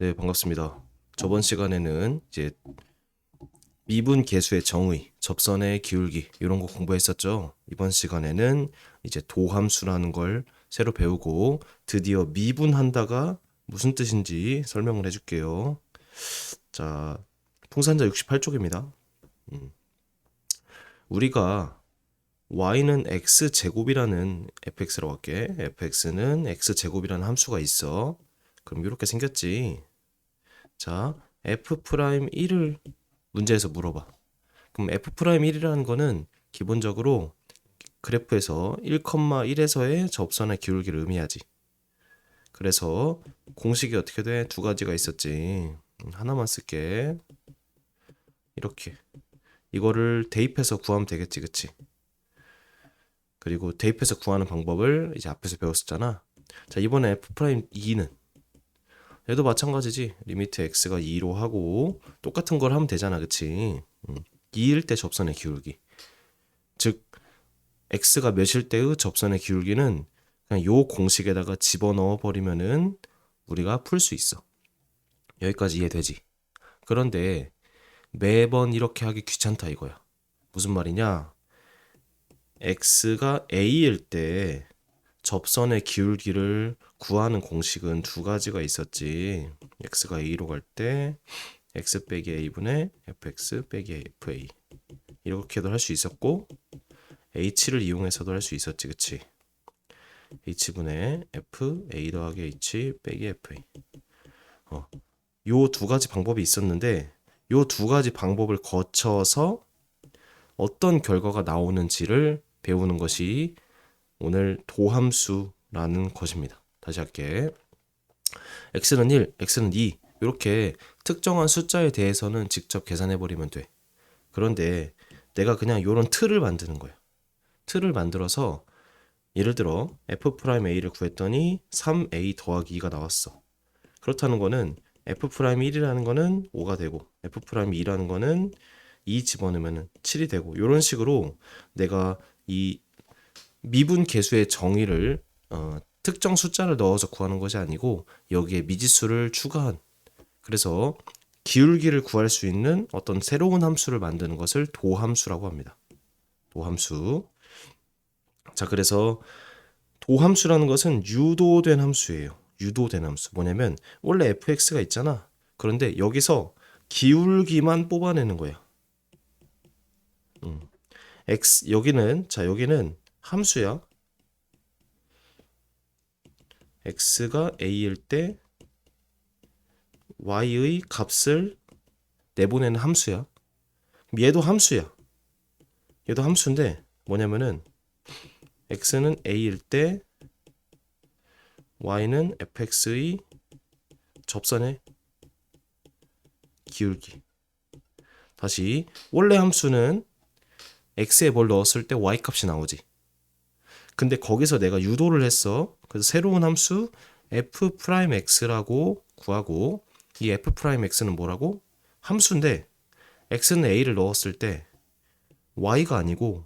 네, 반갑습니다. 저번 시간에는 이제 미분 계수의 정의, 접선의 기울기 이런 거 공부했었죠. 이번 시간에는 이제 도함수라는 걸 새로 배우고 드디어 미분한다가 무슨 뜻인지 설명을 해줄게요. 자, 풍산자 68쪽입니다. 우리가 y는 x제곱이라는 fx라고 할게. fx는 x제곱이라는 함수가 있어. 그럼 이렇게 생겼지. 자, f'1을 문제에서 물어봐. 그럼 f'1이라는 거는 기본적으로 그래프에서 1,1에서의 접선의 기울기를 의미하지. 그래서 공식이 어떻게 돼? 두 가지가 있었지. 하나만 쓸게. 이렇게. 이거를 대입해서 구하면 되겠지, 그치? 그리고 대입해서 구하는 방법을 이제 앞에서 배웠었잖아. 자, 이번에 f'2는 얘도 마찬가지지. 리미트 x가 2로 하고 똑같은 걸 하면 되잖아, 그치? 2일 때 접선의 기울기. 즉 x가 몇일 때의 접선의 기울기는 그냥 요 공식에다가 집어넣어 버리면은 우리가 풀 수 있어. 여기까지 이해되지? 그런데 매번 이렇게 하기 귀찮다 이거야. 무슨 말이냐? x가 a일 때 접선의 기울기를 구하는 공식은 두 가지가 있었지. x가 a로 갈 때 x 빼기 a분의 fx 빼기 fa 이렇게도 할 수 있었고 h를 이용해서도 할 수 있었지, 그치? h분의 f a 더하기 h 빼기 fa. 요 두 가지 방법이 있었는데 요 두 가지 방법을 거쳐서 어떤 결과가 나오는지를 배우는 것이 오늘 도함수라는 것입니다. 다시 할게. x는 1, x는 2 이렇게 특정한 숫자에 대해서는 직접 계산해 버리면 돼. 그런데 내가 그냥 요런 틀을 만드는 거야. 틀을 만들어서 예를 들어 f'a를 구했더니 3a 더하기 2가 나왔어. 그렇다는 거는 f'1이라는 거는 5가 되고 f'2라는 거는 2 집어넣으면 7이 되고 이런 식으로 내가 이 미분 계수의 정의를 특정 숫자를 넣어서 구하는 것이 아니고 여기에 미지수를 추가한, 그래서 기울기를 구할 수 있는 어떤 새로운 함수를 만드는 것을 도함수라고 합니다. 도함수. 자, 그래서 도함수라는 것은 유도된 함수예요. 유도된 함수. 뭐냐면 원래 fx가 있잖아. 그런데 여기서 기울기만 뽑아내는 거야. 여기는 함수야. x가 a일 때 y의 값을 내보내는 함수야. 얘도 함수야. 얘도 함수인데 뭐냐면은 x는 a일 때 y는 fx의 접선의 기울기. 다시 원래 함수는 x에 뭘 넣었을 때 y 값이 나오지. 근데 거기서 내가 유도를 했어. 그래서 새로운 함수 f'x라고 구하고 이 f'x는 뭐라고? 함수인데 x는 a를 넣었을 때 y가 아니고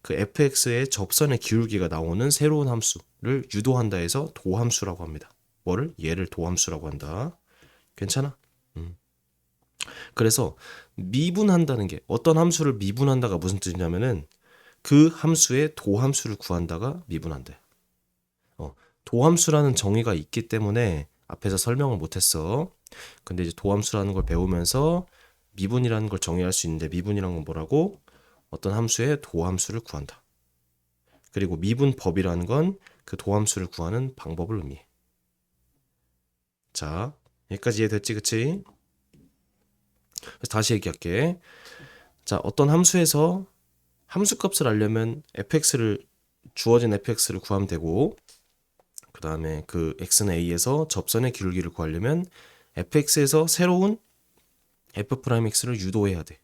그 fx의 접선의 기울기가 나오는 새로운 함수를 유도한다 해서 도함수라고 합니다. 뭐를? 얘를 도함수라고 한다. 괜찮아? 그래서 미분한다는 게 어떤 함수를 미분한다가 무슨 뜻이냐면은 그 함수의 도함수를 구한다가 미분한대. 도함수라는 정의가 있기 때문에 앞에서 설명을 못했어. 근데 이제 도함수라는 걸 배우면서 미분이라는 걸 정의할 수 있는데 미분이란 건 뭐라고? 어떤 함수의 도함수를 구한다. 그리고 미분법이라는 건 그 도함수를 구하는 방법을 의미해. 자, 여기까지 이해됐지, 그치? 그래서 다시 얘기할게. 자, 어떤 함수에서 함수값을 알려면 주어진 fx를 구하면 되고, 그 다음에 그 x는 a에서 접선의 기울기를 구하려면 fx에서 새로운 f'x를 유도해야 돼.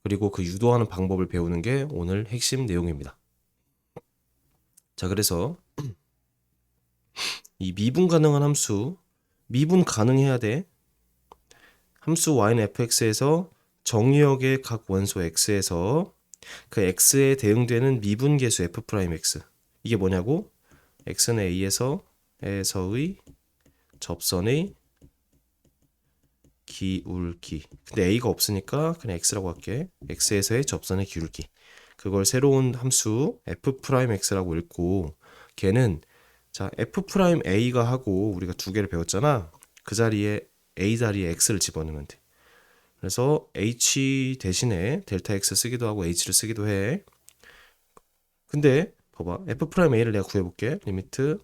그리고 그 유도하는 방법을 배우는 게 오늘 핵심 내용입니다. 자, 그래서 이 미분 가능한 함수, 미분 가능해야 돼. 함수 y는 fx에서 정의역의 각 원소 x에서 그 x에 대응되는 미분계수 f'x. 이게 뭐냐고? x는 a에서의 접선의 기울기. 근데 a가 없으니까 그냥 x라고 할게. x에서의 접선의 기울기. 그걸 새로운 함수 f'x라고 읽고, 걔는 자 f'a가 하고 우리가 두 개를 배웠잖아. 그 자리에 a 자리에 x를 집어넣으면 돼. 그래서 h 대신에 델타 x 쓰기도 하고 h를 쓰기도 해. 근데 봐봐, f'a를 내가 구해볼게. 리미트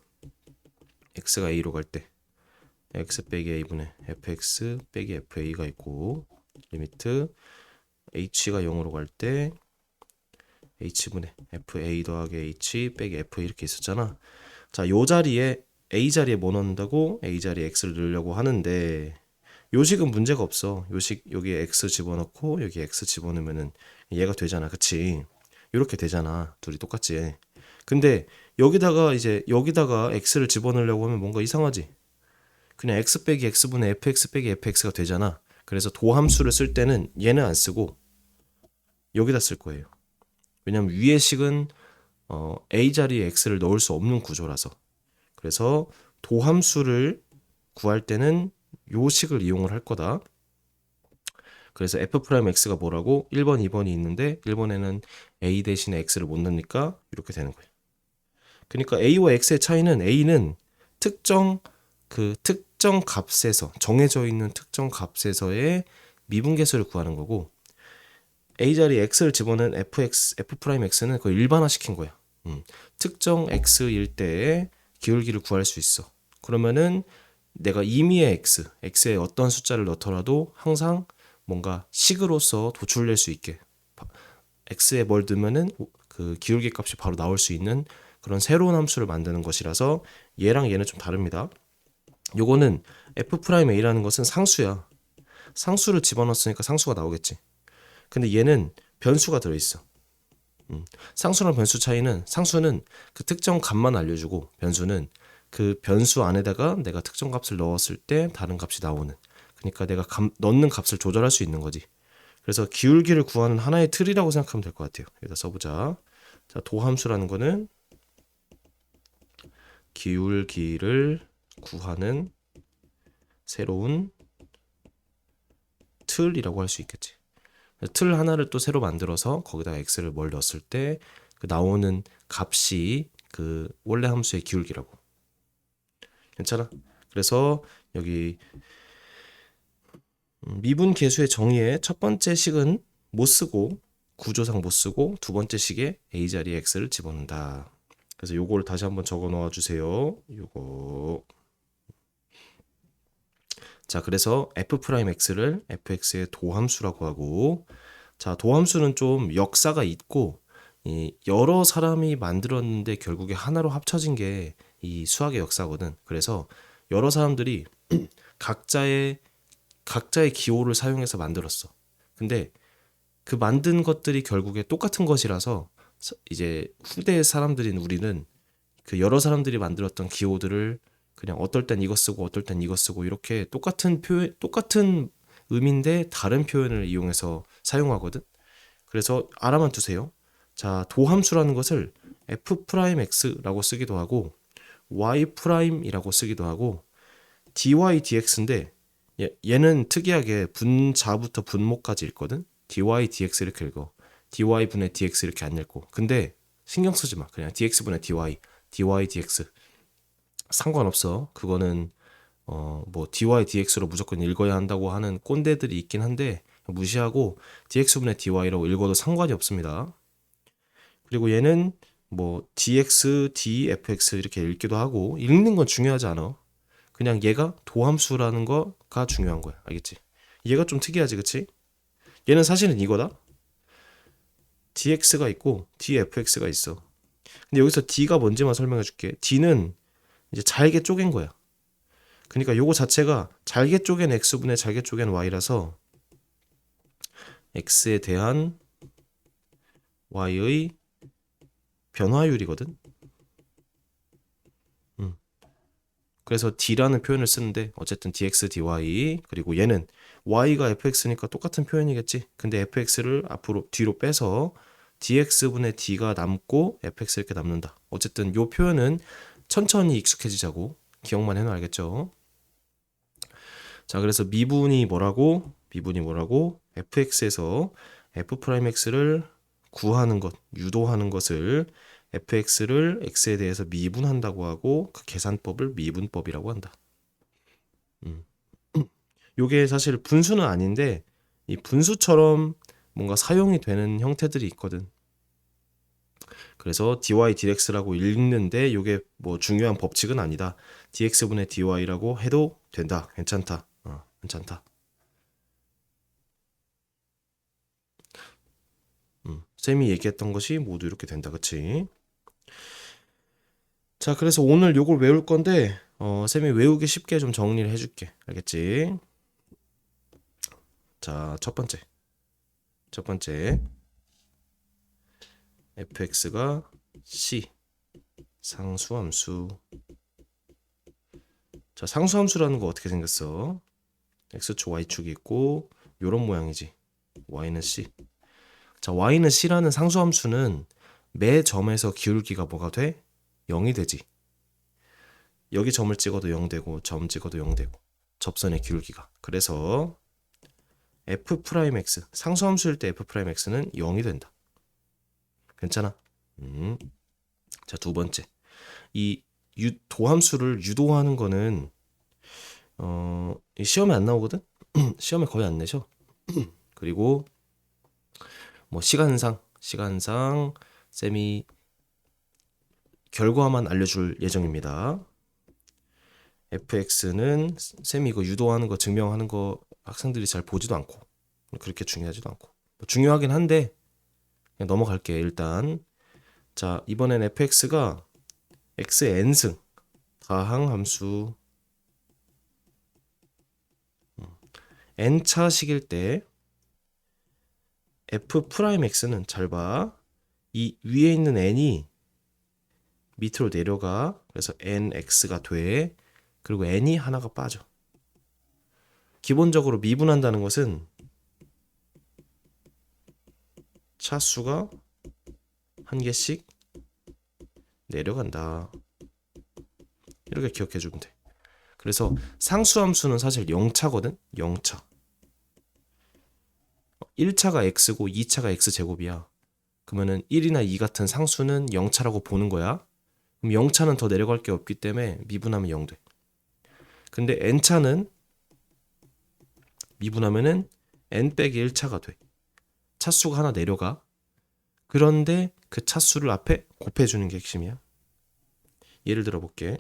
x가 a로 갈 때 x 빼기 a분의 fx 빼기 fa가 있고, 리미트 h가 0으로 갈 때 h분의 fa 더하기 h 빼기 f 이렇게 있었잖아. 자, 요 자리에 a 자리에 뭐 넣는다고? a 자리에 x를 넣으려고 하는데 요식은 문제가 없어. 요식 여기에 x 집어넣고 여기 x 집어넣으면은 얘가 되잖아. 그치? 이렇게 되잖아. 둘이 똑같지. 근데 여기다가 x를 집어넣으려고 하면 뭔가 이상하지? 그냥 x 빼기 x분의 fx 빼기 fx가 되잖아. 그래서 도함수를 쓸 때는 얘는 안 쓰고 여기다 쓸 거예요. 왜냐면 위의 식은 a 자리에 x를 넣을 수 없는 구조라서. 그래서 도함수를 구할 때는 요 식을 이용을 할 거다. 그래서 f'x가 뭐라고? 1번, 2번이 있는데 1번에는 a 대신에 x를 못 넣으니까 이렇게 되는 거예요. 그러니까 a와 x의 차이는 a는 특정 값에서 정해져 있는 특정 값에서의 미분계수를 구하는 거고, a 자리에 x를 집어넣은 f'x는 그걸 일반화 시킨 거야. 특정 x일 때의 기울기를 구할 수 있어. 그러면은 내가 임의의 x에 어떤 숫자를 넣더라도 항상 뭔가 식으로서 도출될 수 있게 x에 뭘 넣으면은 그 기울기 값이 바로 나올 수 있는 그런 새로운 함수를 만드는 것이라서 얘랑 얘는 좀 다릅니다. 요거는 f'a라는 것은 상수야. 상수를 집어넣었으니까 상수가 나오겠지. 근데 얘는 변수가 들어있어. 상수랑 변수 차이는, 상수는 그 특정 값만 알려주고 변수는 그 변수 안에다가 내가 특정 값을 넣었을 때 다른 값이 나오는, 그러니까 내가 넣는 값을 조절할 수 있는 거지. 그래서 기울기를 구하는 하나의 틀이라고 생각하면 될 것 같아요. 여기다 써보자. 자, 도함수라는 거는 기울기를 구하는 새로운 틀이라고 할 수 있겠지. 틀 하나를 또 새로 만들어서 거기다가 x를 뭘 넣었을 때 그 나오는 값이 그 원래 함수의 기울기라고. 괜찮아? 그래서 여기 미분 계수의 정의의 첫 번째 식은 못 쓰고, 구조상 못 쓰고, 두 번째 식에 a 자리에 x를 집어넣는다. 그래서 요거를 다시 한번 적어 놓아 주세요. 요거. 자, 그래서 f'x를 fx의 도함수라고 하고, 자, 도함수는 좀 역사가 있고 여러 사람이 만들었는데 결국에 하나로 합쳐진 게 이 수학의 역사거든. 그래서 여러 사람들이 각자의 기호를 사용해서 만들었어. 근데 그 만든 것들이 결국에 똑같은 것이라서 이제 후대 사람들인 우리는 그 여러 사람들이 만들었던 기호들을 그냥 어떨 땐 이거 쓰고 어떨 땐 이거 쓰고 이렇게 똑같은 표현, 똑같은 의미인데 다른 표현을 이용해서 사용하거든. 그래서 알아만 두세요. 자, 도함수라는 것을 f'x라고 쓰기도 하고 y'이라고 쓰기도 하고 dy, dx인데 얘는 특이하게 분자부터 분모까지 읽거든. dy, dx 이렇게 읽어. dy분의 dx 이렇게 안 읽고. 근데 신경 쓰지 마. 그냥 dx분의 dy, dx 상관없어. 그거는 뭐 dy, dx로 무조건 읽어야 한다고 하는 꼰대들이 있긴 한데 무시하고 dx분의 dy라고 읽어도 상관이 없습니다. 그리고 얘는 뭐 dx, dfx 이렇게 읽기도 하고, 읽는 건 중요하지 않아. 그냥 얘가 도함수라는 거가 중요한 거야. 알겠지? 얘가 좀 특이하지, 그치? 얘는 사실은 이거다. dx가 있고 dfx가 있어. 근데 여기서 d가 뭔지만 설명해 줄게. d는 이제 잘게 쪼갠 거야. 그러니까 요거 자체가 잘게 쪼갠 x분의 잘게 쪼갠 y라서 x에 대한 y의 변화율이거든. 그래서 d라는 표현을 쓰는데 어쨌든 dx, dy, 그리고 얘는 y가 fx니까 똑같은 표현이겠지. 근데 fx를 앞으로 뒤로 빼서 dx분의 d가 남고 fx 이렇게 남는다. 어쨌든 요 표현은 천천히 익숙해지자고 기억만 해놔. 알겠죠? 자, 그래서 미분이 뭐라고? fx에서 f'x를 구하는 것, 유도하는 것을 fx를 x에 대해서 미분한다고 하고 그 계산법을 미분법이라고 한다. 요게 사실 분수는 아닌데 이 분수처럼 뭔가 사용이 되는 형태들이 있거든. 그래서 dy dx라고 읽는데 요게 뭐 중요한 법칙은 아니다. dx분의 dy라고 해도 된다. 괜찮다. 괜찮다. 쌤이 얘기했던 것이 모두 이렇게 된다. 그치? 자, 그래서 오늘 요걸 외울 건데 쌤이 외우기 쉽게 좀 정리를 해줄게. 알겠지? 자, 첫 번째 fx가 c 상수함수. 자, 상수함수라는 거 어떻게 생겼어? x축 y축이 있고 요런 모양이지. y는 c. 자, y는 c라는 상수함수는 매 점에서 기울기가 뭐가 돼? 0이 되지. 여기 점을 찍어도 0 되고 점 찍어도 0 되고 접선의 기울기가. 그래서 f'x 상수함수일 때 f'x는 0이 된다. 괜찮아? 자, 두 번째. 이 도함수를 유도하는 거는 시험에 안 나오거든? 시험에 거의 안 내셔. 그리고 뭐 시간상 쌤이 결과만 알려줄 예정입니다. fx는 쌤이 이거 유도하는 거 증명하는 거 학생들이 잘 보지도 않고 그렇게 중요하지도 않고 뭐 중요하긴 한데 그냥 넘어갈게 일단. 자, 이번엔 fx가 x의 n승 다항함수 n차식일 때 f'x는 잘 봐. 이 위에 있는 n이 밑으로 내려가. 그래서 nx가 돼. 그리고 n이 하나가 빠져. 기본적으로 미분한다는 것은 차수가 한 개씩 내려간다. 이렇게 기억해 주면 돼. 그래서 상수함수는 사실 0차거든. 0차. 1차가 x고 2차가 x제곱이야. 그러면은 1이나 2 같은 상수는 0차라고 보는 거야. 그럼 0차는 더 내려갈 게 없기 때문에 미분하면 0 돼. 근데 n차는 미분하면은 n 빼기 1차가 돼. 차수가 하나 내려가. 그런데 그 차수를 앞에 곱해주는 게 핵심이야. 예를 들어 볼게.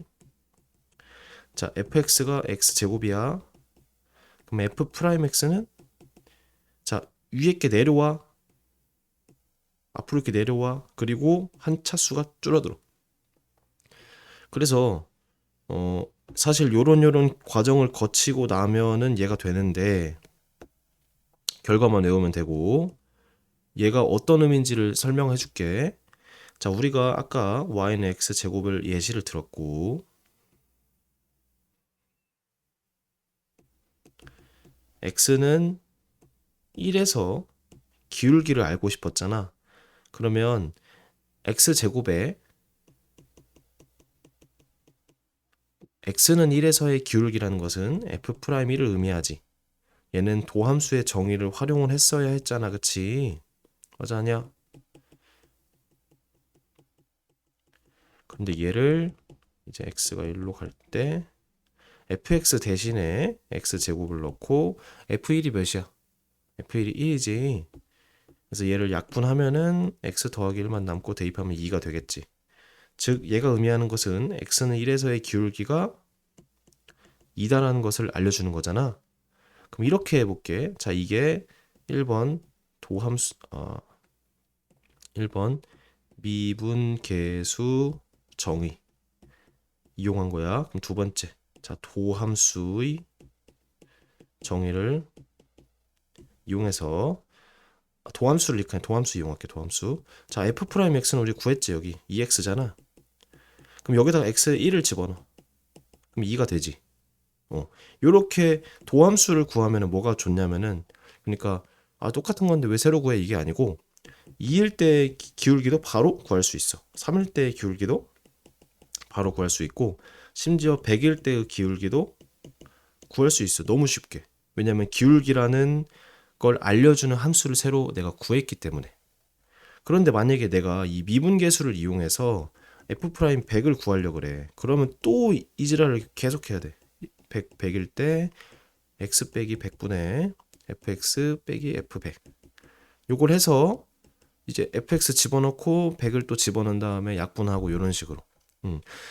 자, fx가 x제곱이야. 그럼 f'x는 자, 위에 게 내려와. 앞으로 이렇게 내려와. 그리고 한 차수가 줄어들어. 그래서 사실 요런 과정을 거치고 나면은 얘가 되는데 결과만 외우면 되고 얘가 어떤 의미인지를 설명해 줄게. 자, 우리가 아까 y는 x제곱을 예시를 들었고 x는 1에서 기울기를 알고 싶었잖아. 그러면 x제곱에 x는 1에서의 기울기라는 것은 f'1을 의미하지. 얘는 도함수의 정의를 활용을 했어야 했잖아. 그치? 맞아 아니야? 그런데 얘를 이제 x가 1로 갈 때 fx 대신에 x제곱을 넣고 f1이 몇이야? f1이 1이지. 그래서 얘를 약분하면은 x 더하기 1만 남고 대입하면 2가 되겠지. 즉 얘가 의미하는 것은 x는 1에서의 기울기가 2다라는 것을 알려주는 거잖아. 그럼 이렇게 해볼게. 자, 이게 1번 도함수 1번 미분계수 정의 이용한 거야. 그럼 두 번째. 자, 도함수의 정의를 이용해서 도함수를 이렇게 도함수 이용할게. 도함수. 자, f'x는 우리 구했지. 여기 2x잖아. 그럼 여기다가 x에 1을 집어넣어. 그럼 2가 되지. 요렇게 도함수를 구하면은 뭐가 좋냐면은 그러니까 똑같은 건데 왜 새로 구해 이게 아니고 2일 때 기울기도 바로 구할 수 있어. 3일 때 기울기도 바로 구할 수 있고 심지어 100일 때의 기울기도 구할 수 있어. 너무 쉽게. 왜냐면 기울기라는 걸 알려주는 함수를 새로 내가 구했기 때문에. 그런데 만약에 내가 이 미분계수를 이용해서 f'100을 구하려고 그래. 그러면 또 이 지랄을 계속 해야 돼. 100일 때 x 빼기 100분의 fx 빼기 f100. 요걸 해서 이제 fx 집어넣고 100을 또 집어넣은 다음에 약분하고 이런 식으로.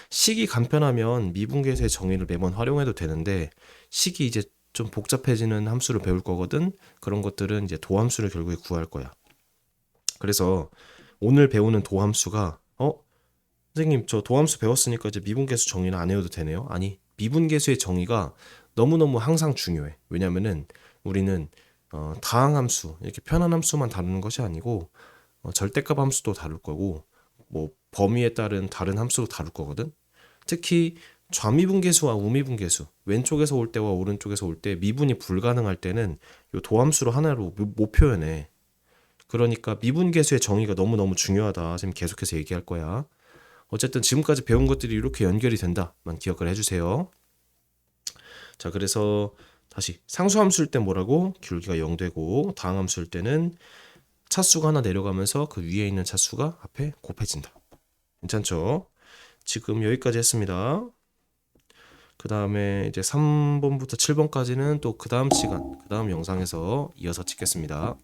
식이 간편하면 미분계수의 정의를 매번 활용해도 되는데 식이 이제 좀 복잡해지는 함수를 배울 거거든. 그런 것들은 이제 도함수를 결국에 구할 거야. 그래서 오늘 배우는 도함수가 선생님 저 도함수 배웠으니까 이제 미분계수 정의는 안 외워도 되네요. 아니, 미분계수의 정의가 너무너무 항상 중요해. 왜냐면은 우리는 다항함수, 이렇게 편한 함수만 다루는 것이 아니고 절대값 함수도 다룰 거고 뭐 범위에 따른 다른 함수도 다룰 거거든. 특히 좌미분계수와 우미분계수, 왼쪽에서 올 때와 오른쪽에서 올 때 미분이 불가능할 때는 요 도함수로 하나로 못 표현해. 그러니까 미분계수의 정의가 너무너무 중요하다. 지금 계속해서 얘기할 거야. 어쨌든 지금까지 배운 것들이 이렇게 연결이 된다만 기억을 해주세요. 자, 그래서 다시 상수함수일 때 뭐라고? 기울기가 0되고 다항함수일 때는 차수가 하나 내려가면서 그 위에 있는 차수가 앞에 곱해진다. 괜찮죠? 지금 여기까지 했습니다. 그 다음에 이제 3번부터 7번까지는 또 그 다음 시간, 그 다음 영상에서 이어서 찍겠습니다.